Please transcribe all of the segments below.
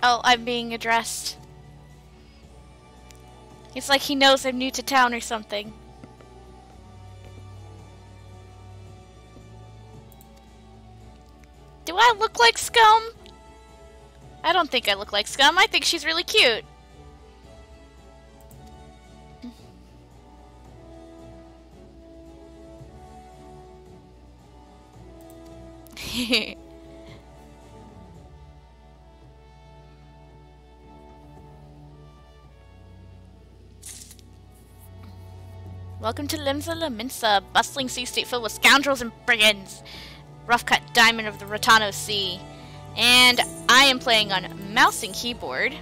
Oh, I'm being addressed. It's like he knows I'm new to town or something. Do I look like Scum? I don't think I look like Scum. I think she's really cute. Welcome to Limsa Laminsa, bustling sea state filled with scoundrels and brigands. Rough-cut diamond of the Rotano Sea. And I am playing on mouse and keyboard.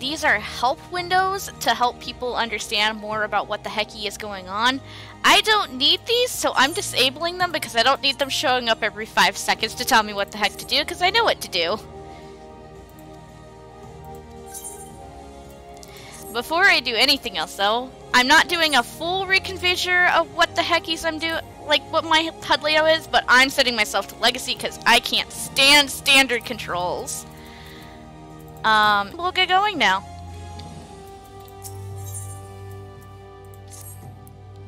These are help windows to help people understand more about what the hecky is going on. I don't need these, so I'm disabling them because I don't need them showing up every 5 seconds to tell me what the heck to do, because I know what to do. Before I do anything else, though, I'm not doing a full reconfigure of what the heckies I'm doing, like what my HUD layout is, but I'm setting myself to Legacy because I can't stand standard controls. We'll get going now.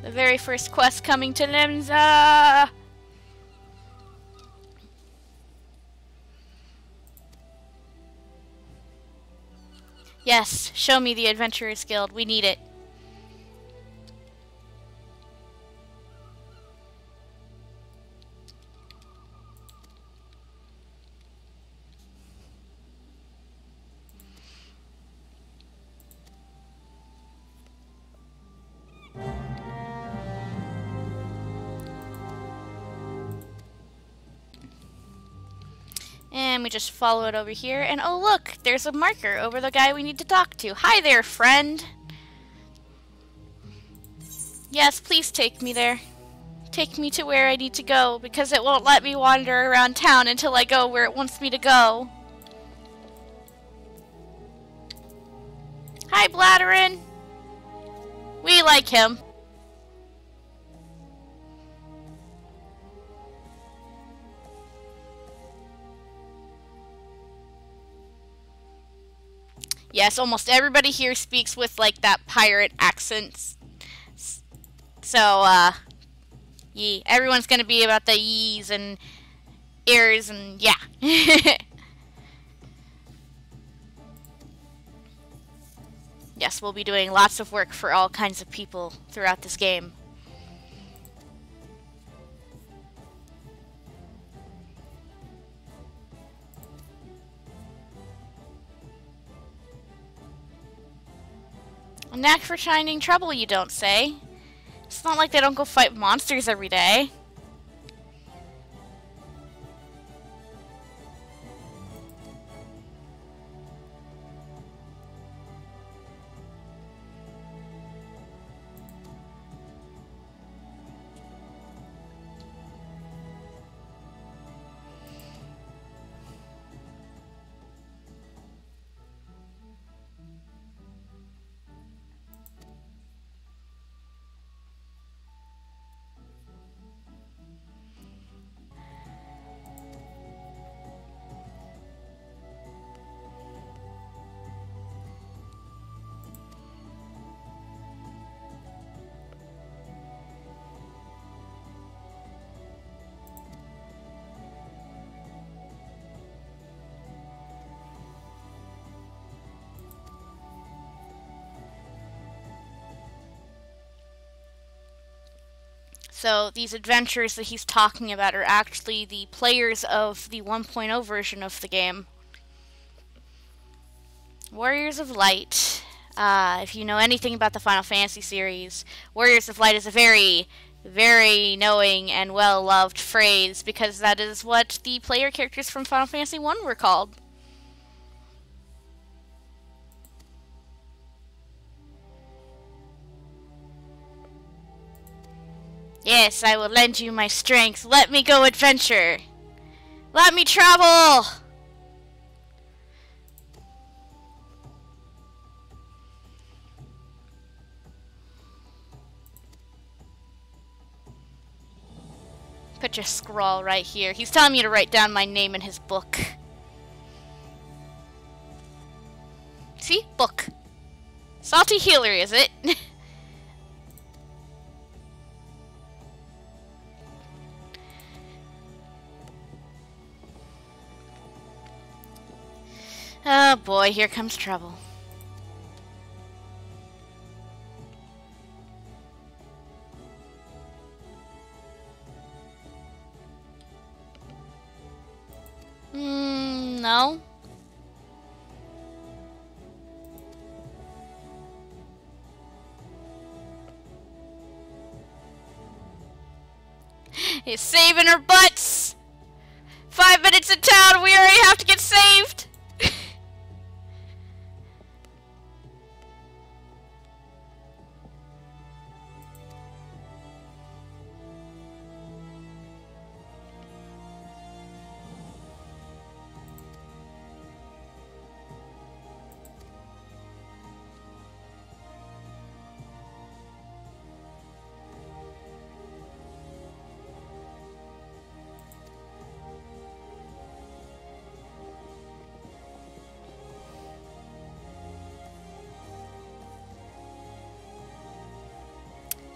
The very first quest coming to Limsa! Yes, show me the Adventurers Guild. We need it. And we just follow it over here, and oh look, there's a marker over the guy we need to talk to. Hi there, friend! Yes, please take me there. Take me to where I need to go, because it won't let me wander around town until I go where it wants me to go. Hi, Bladderin! We like him. Yes, almost everybody here speaks with, like, that pirate accent. So, yeah, everyone's gonna be about the yees and ears and, yeah. Yes, we'll be doing lots of work for all kinds of people throughout this game. A knack for finding trouble, you don't say? It's not like they don't go fight monsters every day. So these adventures that he's talking about are actually the players of the 1.0 version of the game. Warriors of Light. If you know anything about the Final Fantasy series, Warriors of Light is a very, very knowing and well-loved phrase because that is what the player characters from Final Fantasy 1 were called. Yes, I will lend you my strength. Let me go adventure. Let me travel. Put your scrawl right here. He's telling me to write down my name in his book. See? Book. Salty healer, is it? Oh boy, here comes trouble. No. He's saving our butts! 5 minutes in town, we already have to get saved!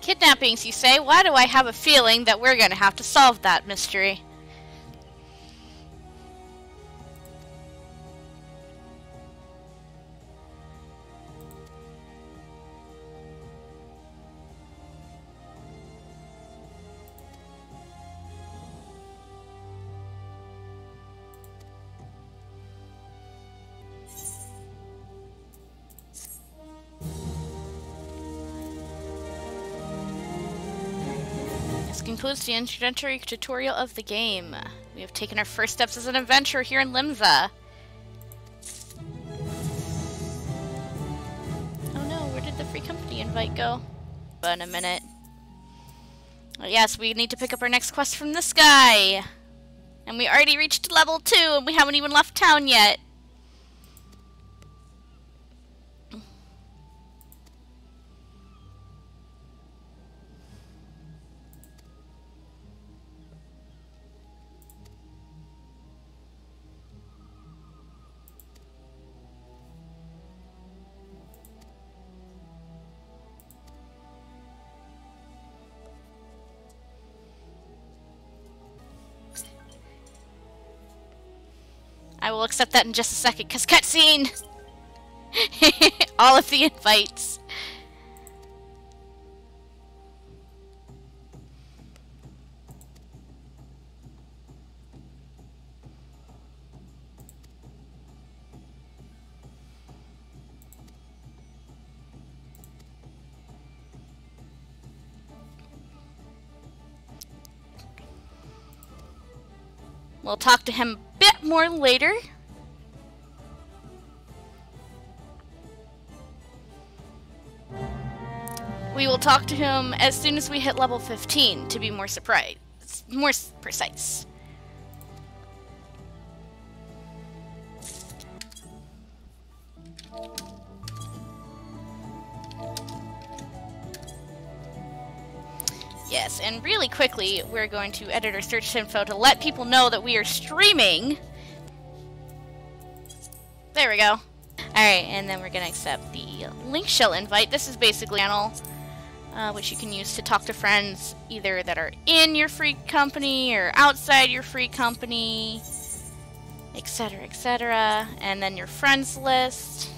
Kidnappings, you say? Why do I have a feeling that we're gonna have to solve that mystery? Concludes the introductory tutorial of the game. We have taken our first steps as an adventurer here in Limsa. Oh no, where did the free company invite go? But in a minute. Oh, yes, we need to pick up our next quest from this guy. And we already reached level 2 and we haven't even left town yet. I will accept that in just a second, because cutscene! All of the invites. We'll talk to him a bit more later. We will talk to him as soon as we hit level 15 to be more precise. Yes, and really quickly, we're going to edit our search info to let people know that we are streaming. There we go. Alright, and then we're going to accept the link shell invite. This is basically a channel which you can use to talk to friends either that are in your free company or outside your free company, etc., etc. And then your friends list.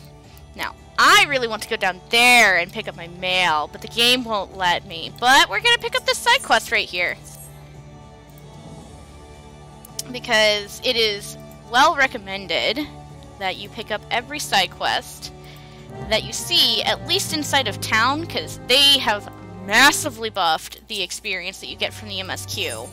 Now, I really want to go down there and pick up my mail, but the game won't let me. But we're going to pick up this side quest right here. Because it is well recommended that you pick up every side quest that you see, at least inside of town, because they have massively buffed the experience that you get from the MSQ.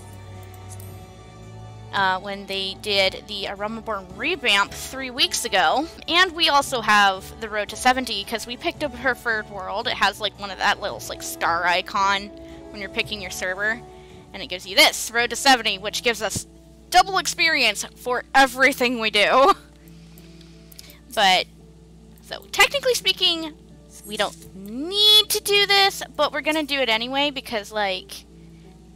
When they did the Arumaborn revamp 3 weeks ago. And we also have the Road to 70, because we picked up her preferred world. It has like one of that little like star icon when you're picking your server. And it gives you this, Road to 70, which gives us double experience for everything we do. But, so technically speaking, we don't need to do this, but we're gonna do it anyway, because like,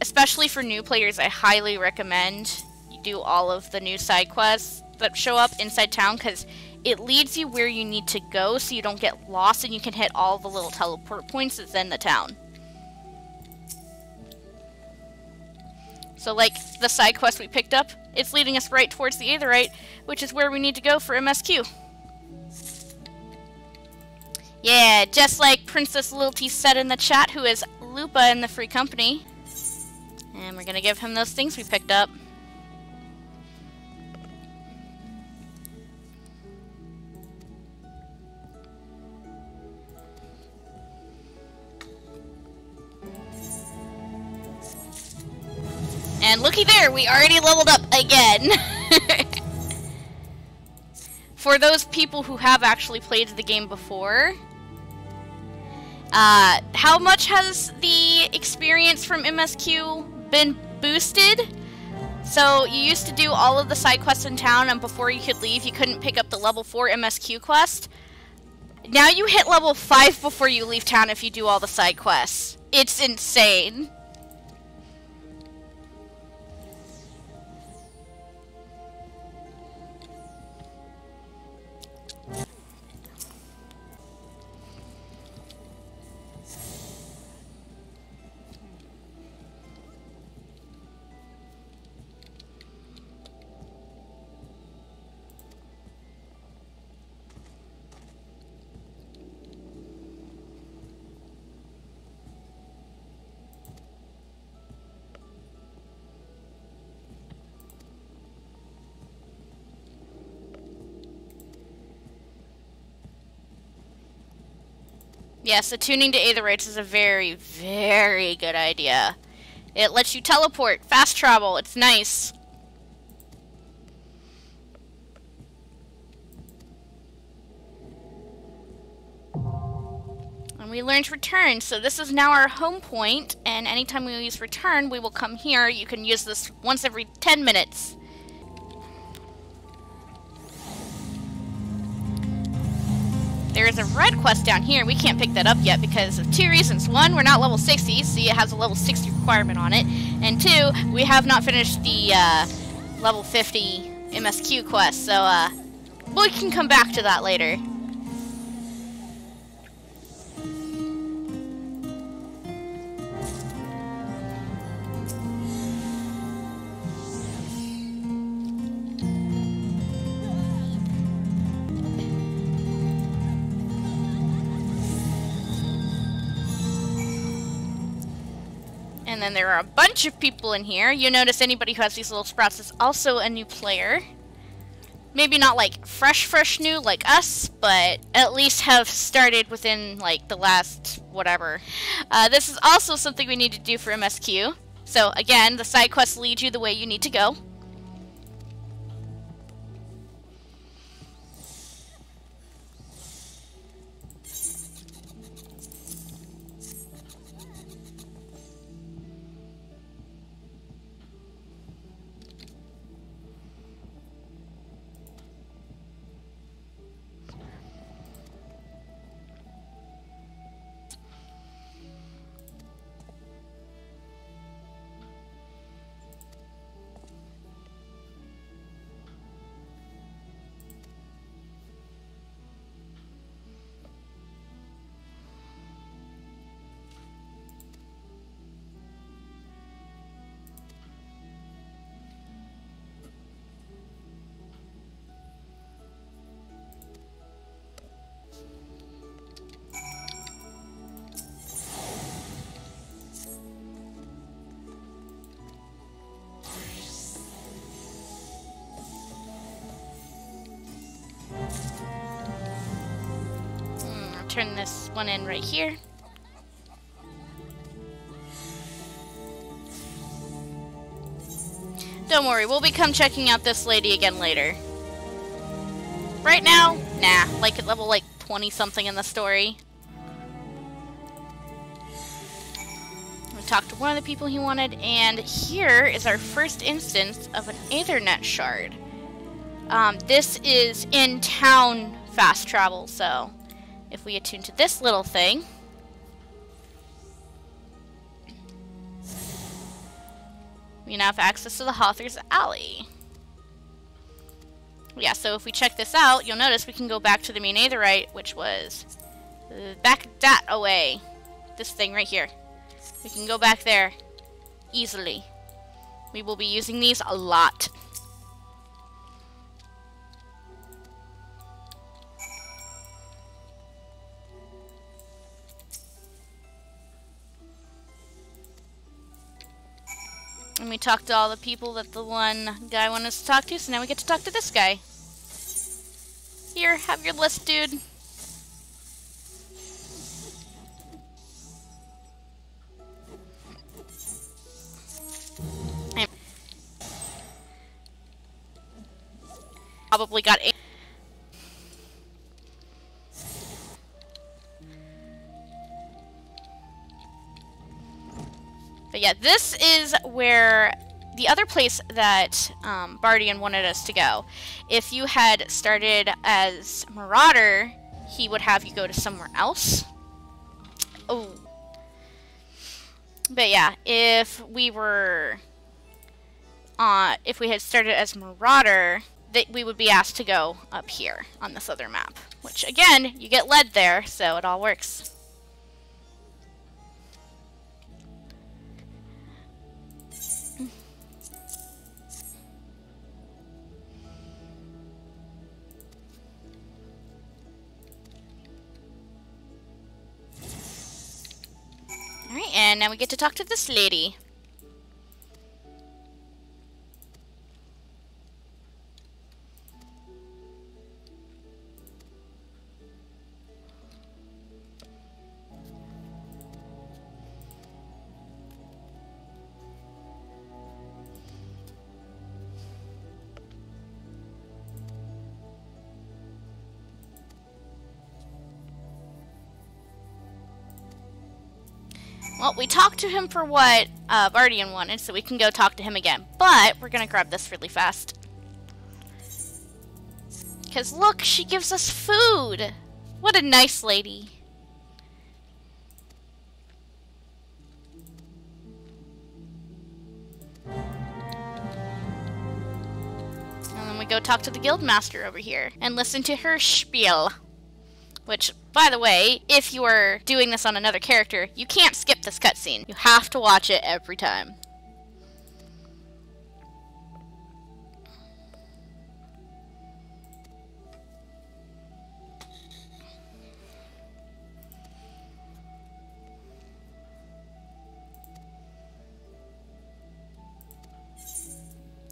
especially for new players, I highly recommend do all of the new side quests that show up inside town, because it leads you where you need to go so you don't get lost and you can hit all the little teleport points that's in the town. So like the side quest we picked up, it's leading us right towards the Aetherite, which is where we need to go for MSQ. Yeah, just like Princess Loyalty said in the chat, who is Lupa in the Free Company. And we're gonna give him those things we picked up. And looky there, we already leveled up again. For those people who have actually played the game before, how much has the experience from MSQ been boosted? So you used to do all of the side quests in town, and before you could leave, you couldn't pick up the level 4 MSQ quest. Now you hit level 5 before you leave town if you do all the side quests. It's insane. Yes, attuning to Aetherites is a very, very good idea. It lets you teleport, fast travel, it's nice. And we learned return, so this is now our home point, and anytime we use return, we will come here. You can use this once every 10 minutes. There is a red quest down here. We can't pick that up yet because of two reasons. One, we're not level 60, so it has a level 60 requirement on it. And two, we have not finished the level 50 MSQ quest, so we can come back to that later. And then there are a bunch of people in here. You notice anybody who has these little sprouts is also a new player. Maybe not like fresh new like us, but at least have started within like the last whatever. This is also something we need to do for MSQ. So again, the side quests lead you the way you need to go. Turn this one in right here. Don't worry, we'll become checking out this lady again later. Right now, nah, like at level like 20 something in the story. We talked to one of the people he wanted, and here is our first instance of an Aethernet shard. This is in town fast travel, so if we attune to this little thing, we now have access to the Hawthorne's Alley. Yeah, so if we check this out, you'll notice we can go back to the main Aetherite, which was back that away. This thing right here. We can go back there easily. We will be using these a lot. And we talked to all the people that the one guy wanted us to talk to, so now we get to talk to this guy. Here, have your list, dude. I probably got 8. But yeah, this is where the other place that Bardian wanted us to go. If you had started as Marauder, he would have you go to somewhere else. Oh. But yeah, if we had started as Marauder, we would be asked to go up here on this other map. Which, again, you get led there, so it all works. Alright, and now we get to talk to this lady. Well, we talked to him for what Bardian wanted, so we can go talk to him again. But we're going to grab this really fast. Because look, she gives us food! What a nice lady. And then we go talk to the guildmaster over here and listen to her spiel. Which, by the way, if you are doing this on another character, you can't skip this cutscene. You have to watch it every time.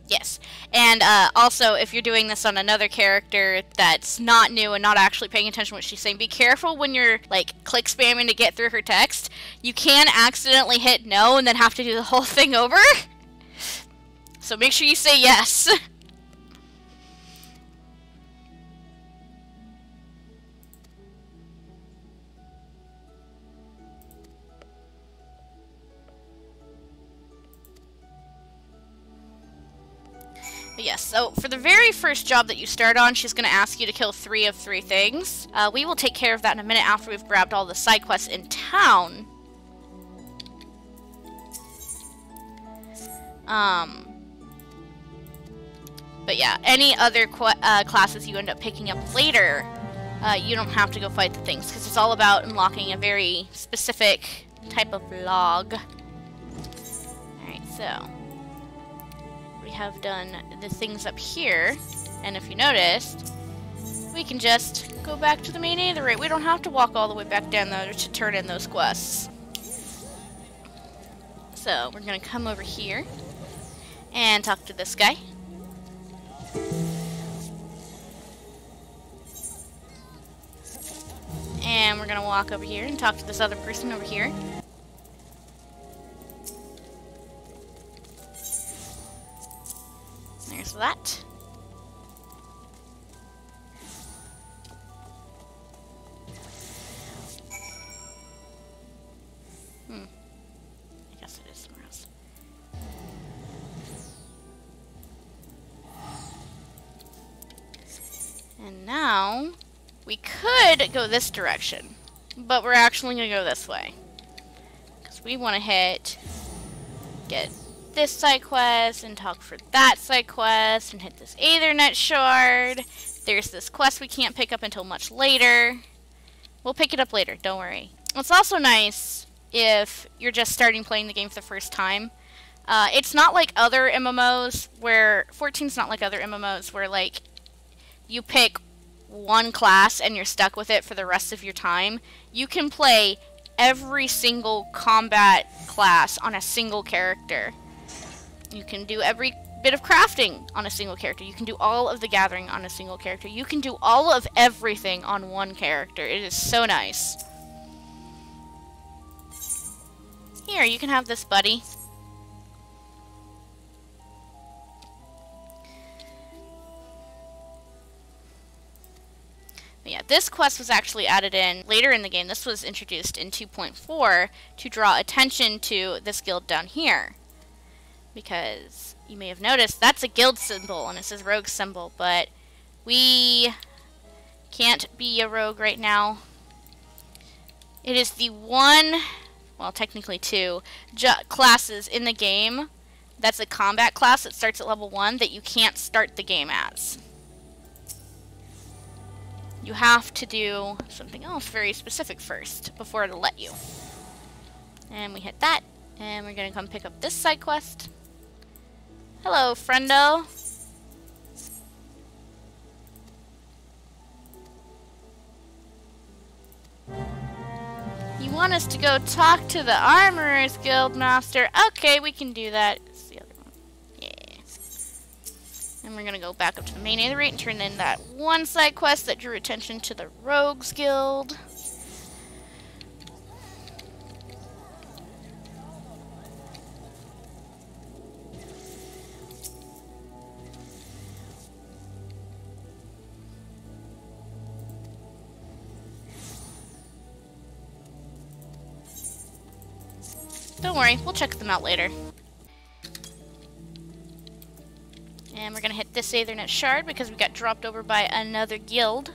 Yes. And also, if you're doing this on another character that's not new and not actually paying attention to what she's saying, be careful when you're, like, click spamming to get through her text. You can accidentally hit no and then have to do the whole thing over. So make sure you say yes. But yes, so for the very first job that you start on, she's going to ask you to kill 3 of 3 things. We will take care of that in a minute after we've grabbed all the side quests in town. But yeah, any other classes you end up picking up later, you don't have to go fight the things, because it's all about unlocking a very specific type of log. Alright, so we have done the things up here, and if you noticed, we can just go back to the main Aetherite. We don't have to walk all the way back down there to turn in those quests. So we're gonna come over here and talk to this guy. And we're gonna walk over here and talk to this other person over here. There's that. I guess it is somewhere else. And now we could go this direction, but we're actually gonna go this way because we want to get this side quest and talk for that side quest and hit this Aethernet shard. There's this quest we can't pick up until much later. We'll pick it up later, don't worry. It's also nice if you're just starting playing the game for the first time. It's not like other MMOs where 14's not like other MMOs where like you pick one class and you're stuck with it for the rest of your time. You can play every single combat class on a single character. You can do every bit of crafting on a single character. You can do all of the gathering on a single character. You can do all of everything on one character. It is so nice. Here, you can have this, buddy. But yeah, this quest was actually added in later in the game. This was introduced in 2.4 to draw attention to this guild down here. Because you may have noticed that's a guild symbol and it says rogue symbol, but we can't be a rogue right now. It is the one, well, technically two, classes in the game that's a combat class that starts at level 1 that you can't start the game as. You have to do something else very specific first before it'll let you. And we hit that, and we're gonna come pick up this side quest. Hello, friendo. You want us to go talk to the Armorer's Guild Master? Okay, we can do that. It's the other one. Yeah. And we're gonna go back up to the main aethery and turn in that one side quest that drew attention to the Rogues Guild. Don't worry, we'll check them out later. And we're gonna hit this Aethernet shard because we got dropped over by another guild.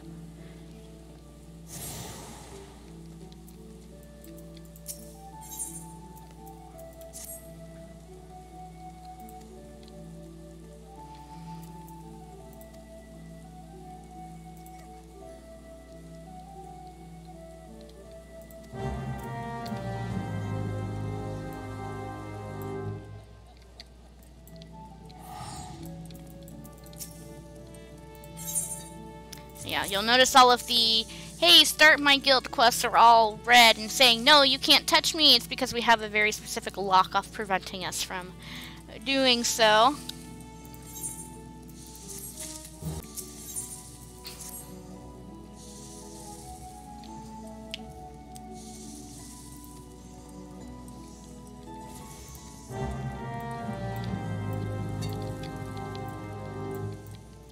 Yeah, you'll notice all of the, hey, start my guild quests are all red and saying, no, you can't touch me. It's because we have a very specific lock-off preventing us from doing so.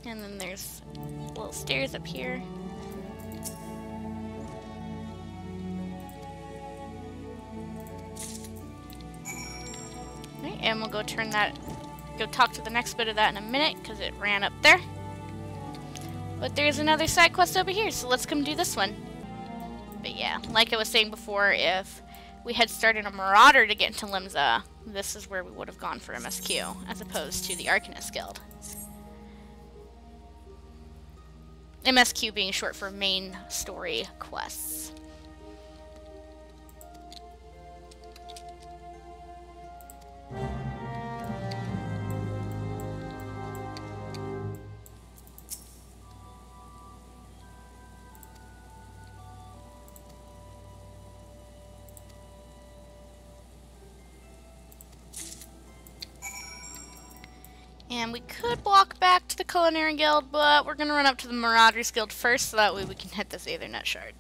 And then there's little stairs up here. Alright, and we'll go go talk to the next bit of that in a minute, because it ran up there. But there's another side quest over here, so let's come do this one. But yeah, like I was saying before, if we had started a Marauder to get into Limsa, this is where we would have gone for MSQ, as opposed to the Arcanist Guild. MSQ being short for main story quests. And we could walk back to the Culinary Guild, but we're going to run up to the Marauders Guild first, so that way we can hit this Aethernet shard.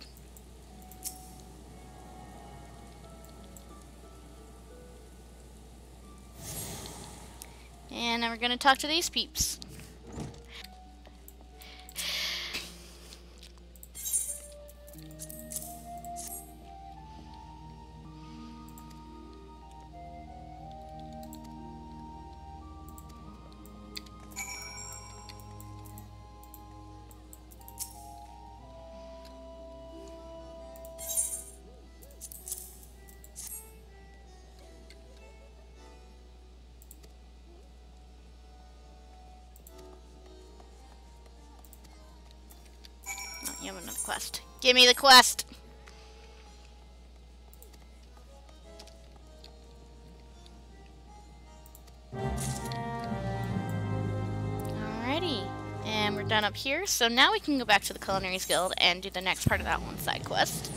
And now we're going to talk to these peeps. You have another quest. Give me the quest! Alrighty. And we're done up here, so now we can go back to the Culinaries Guild and do the next part of that one side quest.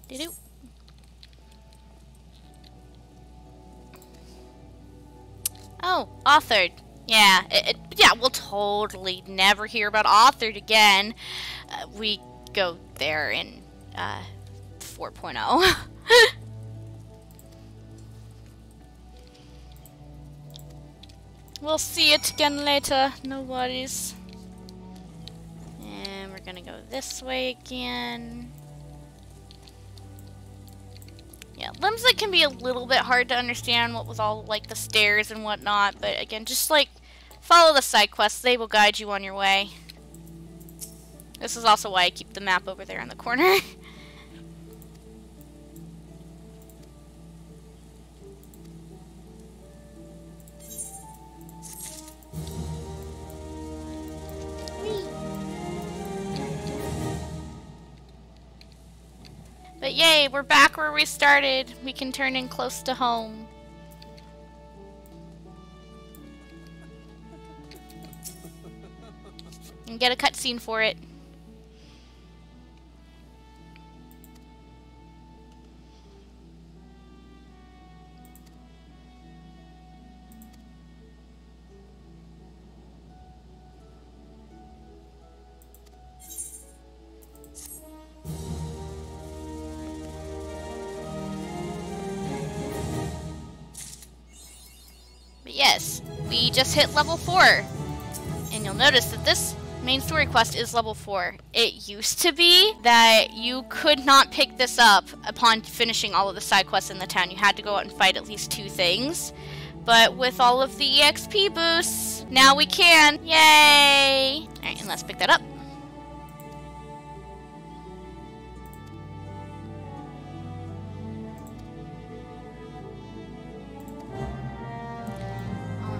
Doo-doo. Oh, authored. Yeah, yeah, we'll totally never hear about authored again. We go there in 4.0. We'll see it again later. No worries. And we're gonna go this way again. Yeah, Limsa can be a little bit hard to understand what was all like the stairs and whatnot, but again, just like follow the side quests, they will guide you on your way. This is also why I keep the map over there in the corner. But yay, we're back where we started. We can turn in close to home. And get a cutscene for it. Yes, we just hit level 4, and you'll notice that this main story quest is level 4. It used to be that you could not pick this up upon finishing all of the side quests in the town. You had to go out and fight at least 2 things, but with all of the EXP boosts, now we can. Yay! Alright, and let's pick that up.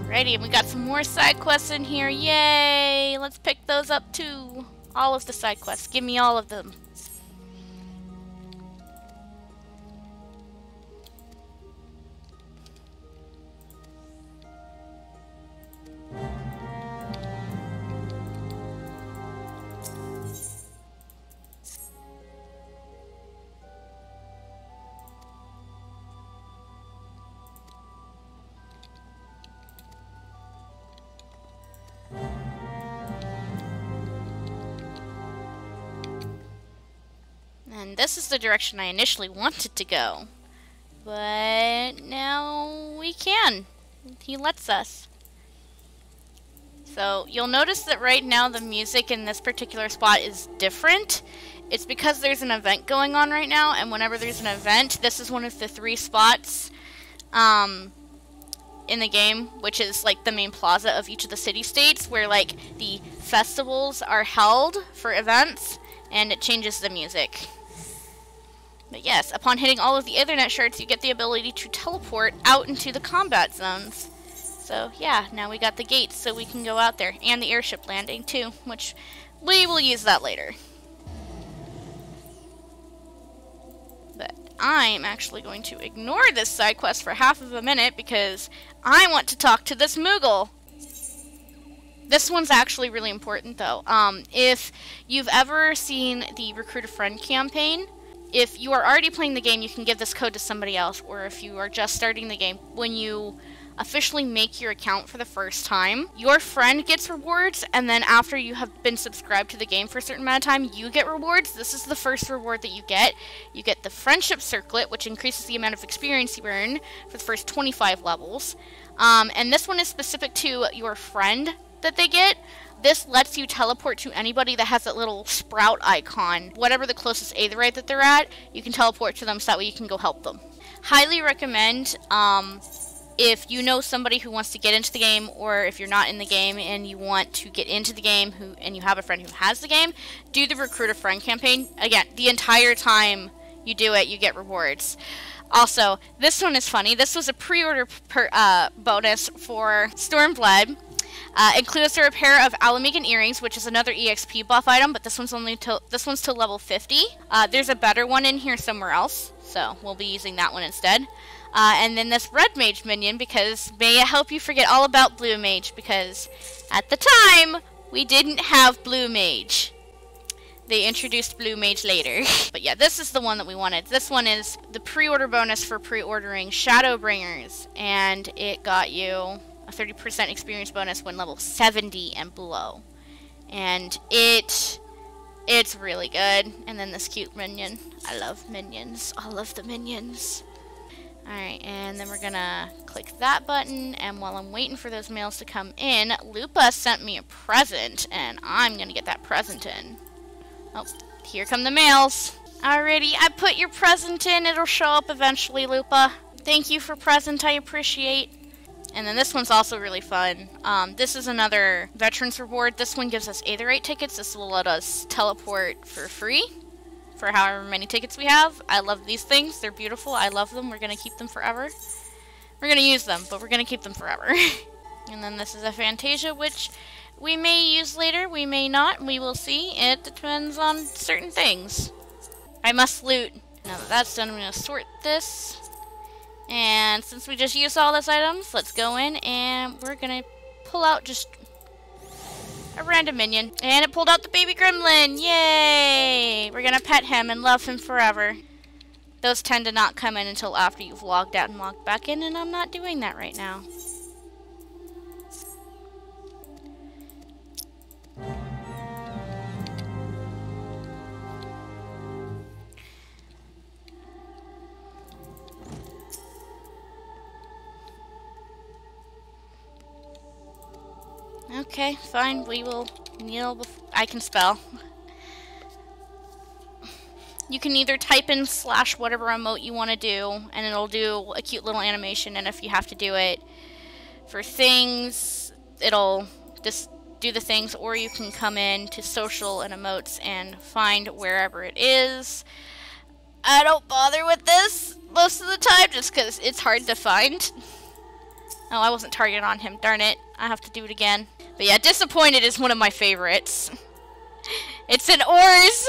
Alrighty, and we got some more side quests in here. Yay! Let's pick those up too. All of the side quests. Give me all of them. And this is the direction I initially wanted to go. But now we can. He lets us. So you'll notice that right now the music in this particular spot is different. It's because there's an event going on right now, and whenever there's an event, this is one of the 3 spots in the game, which is like the main plaza of each of the city-states, where like the festivals are held for events, and it changes the music. But yes, upon hitting all of the Ethernet shards, you get the ability to teleport out into the combat zones. So yeah, now we got the gates so we can go out there, and the airship landing too, which we will use that later. But I'm actually going to ignore this side quest for half of a minute because I want to talk to this Moogle. This one's actually really important though. If you've ever seen the Recruit a Friend campaign, if you are already playing the game, you can give this code to somebody else, or if you are just starting the game, when you officially make your account for the first time, your friend gets rewards, and then after you have been subscribed to the game for a certain amount of time, you get rewards. This is the first reward that you get. You get the Friendship Circlet, which increases the amount of experience you earn for the first 25 levels. And this one is specific to your friend that they get. This lets you teleport to anybody that has that little sprout icon. Whatever the closest aetheryte that they're at, you can teleport to them so that way you can go help them. Highly recommend, if you know somebody who wants to get into the game, or if you're not in the game and you want to get into the game and you have a friend who has the game, do the Recruit a Friend campaign. Again, the entire time you do it, you get rewards. Also, this one is funny. This was a pre-order bonus for Stormblood. Includes a pair of Alamegan earrings, which is another EXP buff item, but this one's till level 50. There's a better one in here somewhere else, so we'll be using that one instead. And then this red mage minion, because may it help you forget all about blue mage, because at the time we didn't have blue mage. They introduced blue mage later. But yeah, this is the one that we wanted. This one is the pre-order bonus for pre-ordering Shadowbringers, and it got you a 30% experience bonus when level 70 and below. And it's really good. And then this cute minion. I love minions. I love the minions. Alright, and then we're gonna click that button, and while I'm waiting for those mails to come in, Lupa sent me a present, and I'm gonna get that present in. Oh, here come the mails. Alrighty, I put your present in. It'll show up eventually, Lupa. Thank you for present, I appreciate. And then this one's also really fun. This is another veterans reward. This one gives us aetheryte tickets. This will let us teleport for free for however many tickets we have. I love these things. They're beautiful. I love them. We're going to keep them forever. We're going to use them, but we're going to keep them forever. And then this is a Fantasia, which we may use later. We may not. We will see. It depends on certain things. I must loot. Now that that's done, I'm going to sort this. And since we just used all those items, let's go in and we're going to pull out just a random minion. And it pulled out the baby gremlin. Yay! We're going to pet him and love him forever. Those tend to not come in until after you've logged out and logged back in, and I'm not doing that right now. Okay, fine. We will kneel before I can spell. You can either type in / whatever emote you want to do, and it'll do a cute little animation, and if you have to do it for things, it'll just do the things, or you can come in to social and emotes and find wherever it is. I don't bother with this most of the time just because it's hard to find. Oh, I wasn't targeted on him. Darn it. I have to do it again. But yeah, Disappointed is one of my favorites. It's an oars!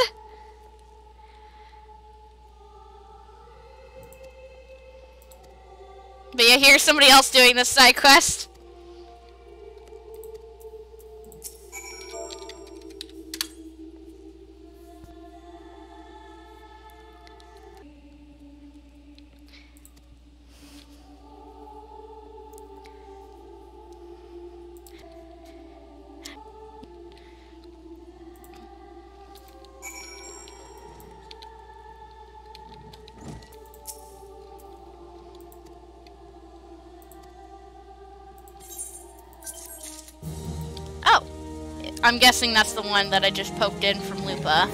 But yeah, here's somebody else doing this side quest. I'm guessing that's the one that I just poked in from Lupa.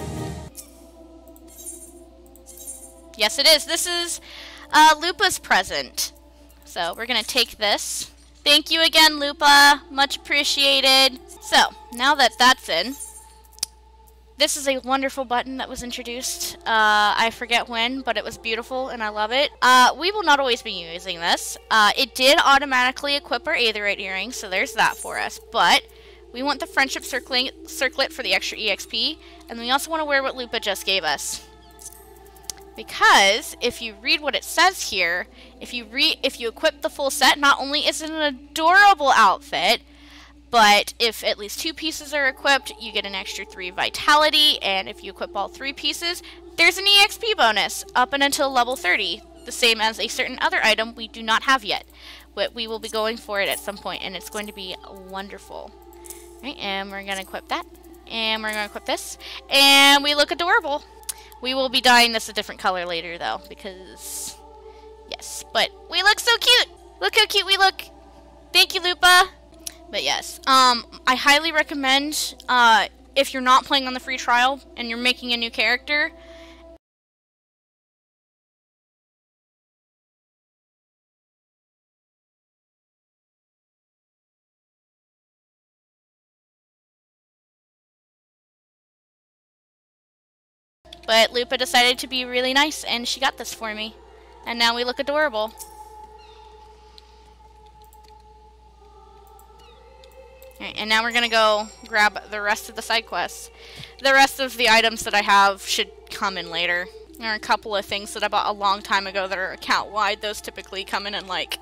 Yes, it is. This is Lupa's present. So we're going to take this. Thank you again, Lupa. Much appreciated. So, now that that's in, this is a wonderful button that was introduced. I forget when, but it was beautiful and I love it. We will not always be using this. It did automatically equip our aetheryte earrings, so there's that for us. But we want the friendship circlet for the extra EXP, and we also want to wear what Lupa just gave us. Because if you read what it says here, if you equip the full set, not only is it an adorable outfit, but if at least 2 pieces are equipped, you get an extra 3 vitality, and if you equip all 3 pieces, there's an EXP bonus up and until level 30, the same as a certain other item we do not have yet. But we will be going for it at some point, and it's going to be wonderful. Right, and we're going to equip that, and we're going to equip this, and we look adorable. We will be dyeing this a different color later, though, because, yes, but we look so cute. Look how cute we look. Thank you, Lupa. But yes, I highly recommend, if you're not playing on the free trial and you're making a new character, but Lupa decided to be really nice and she got this for me. And now we look adorable. Alright, and now we're gonna go grab the rest of the side quests. The rest of the items that I have should come in later. There are a couple of things that I bought a long time ago that are account-wide. Those typically come in like,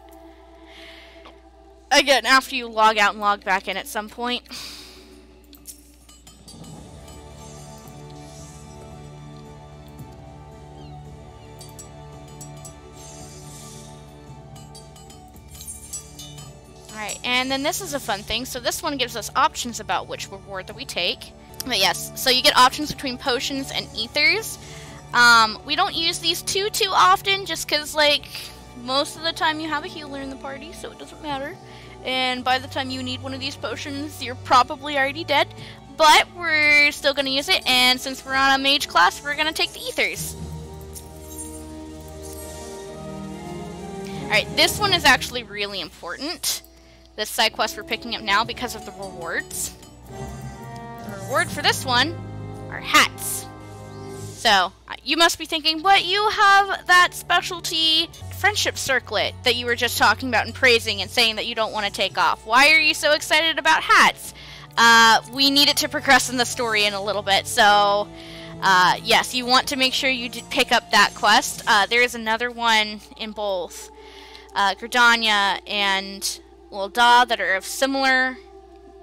again, after you log out and log back in at some point. Alright, and then this is a fun thing. So this one gives us options about which reward that we take. But yes, so you get options between potions and ethers. We don't use these too often just because, like, most of the time you have a healer in the party, so it doesn't matter. And by the time you need one of these potions, you're probably already dead. But we're still going to use it, and since we're on a mage class, we're going to take the ethers. Alright, this one is actually really important. This side quest we're picking up now because of the rewards. The reward for this one are hats. So, you must be thinking, but you have that specialty friendship circlet that you were just talking about and praising and saying that you don't want to take off. Why are you so excited about hats? We need it to progress in the story in a little bit, so yes, you want to make sure you pick up that quest. There is another one in both Gridania and Ul'dah that are of similar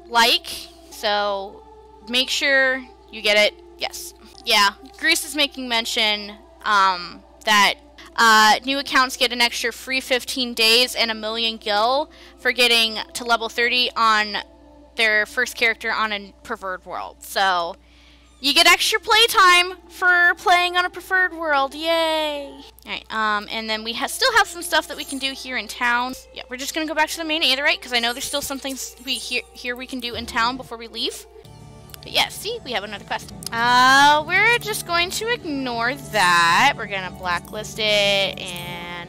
like, so make sure you get it. Yes. Yeah, Grease is making mention that new accounts get an extra free 15 days and 1,000,000 gil for getting to level 30 on their first character on a preferred world. So you get extra playtime for playing on a preferred world. Yay! Alright, and then we still have some stuff that we can do here in town. Yeah, we're just gonna go back to the main Aetheryte because I know there's still some things here we can do in town before we leave. But yeah, see, we have another quest. We're just going to ignore that. We're gonna blacklist it and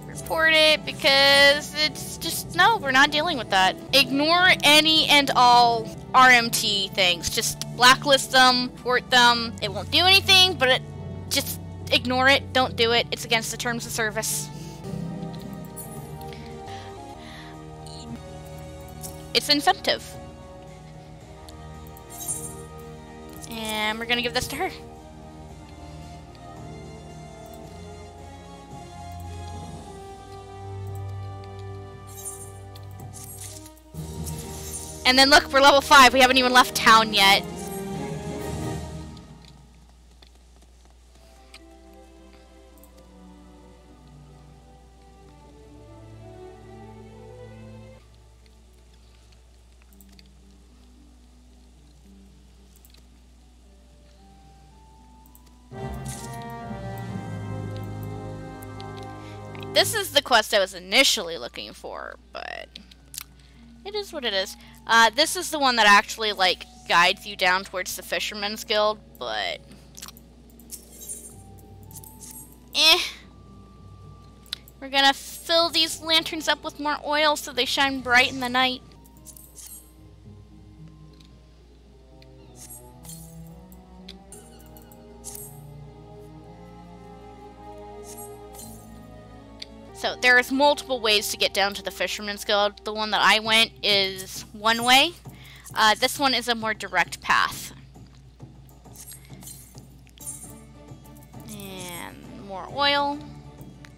report it because it's just, no, we're not dealing with that. Ignore any and all RMT things. Just blacklist them, report them. It won't do anything, but just ignore it. Don't do it. It's against the terms of service. It's incentive. And we're gonna give this to her. And then look, we're level 5. We haven't even left town yet. This is the quest I was initially looking for, but it is what it is. This is the one that actually, like, guides you down towards the Fisherman's Guild, but we're gonna fill these lanterns up with more oil so they shine bright in the night. So there's multiple ways to get down to the Fisherman's Guild. The one that I went is one way. This one is a more direct path. And more oil,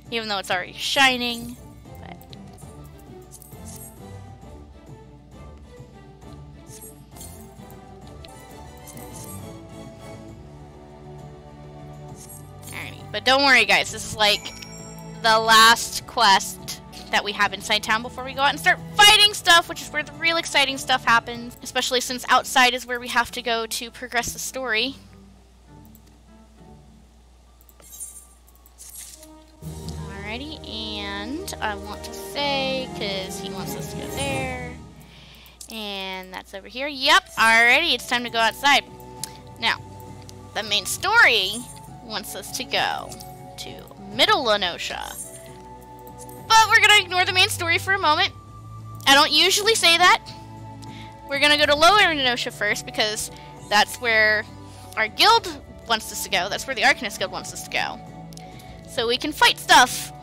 even though it's already shining. But alrighty, but don't worry guys, this is like the last quest that we have inside town before we go out and start fighting stuff, which is where the real exciting stuff happens, especially since outside is where we have to go to progress the story. Alrighty, and I want to say, because he wants us to go there, It's over here. Yep, alrighty, it's time to go outside. Now, the main story wants us to go to Middle Lenosha. But we're gonna ignore the main story for a moment. I don't usually say that. We're gonna go to Lower Lenosha first because that's where our guild wants us to go. That's where the Arcanist Guild wants us to go. So we can fight stuff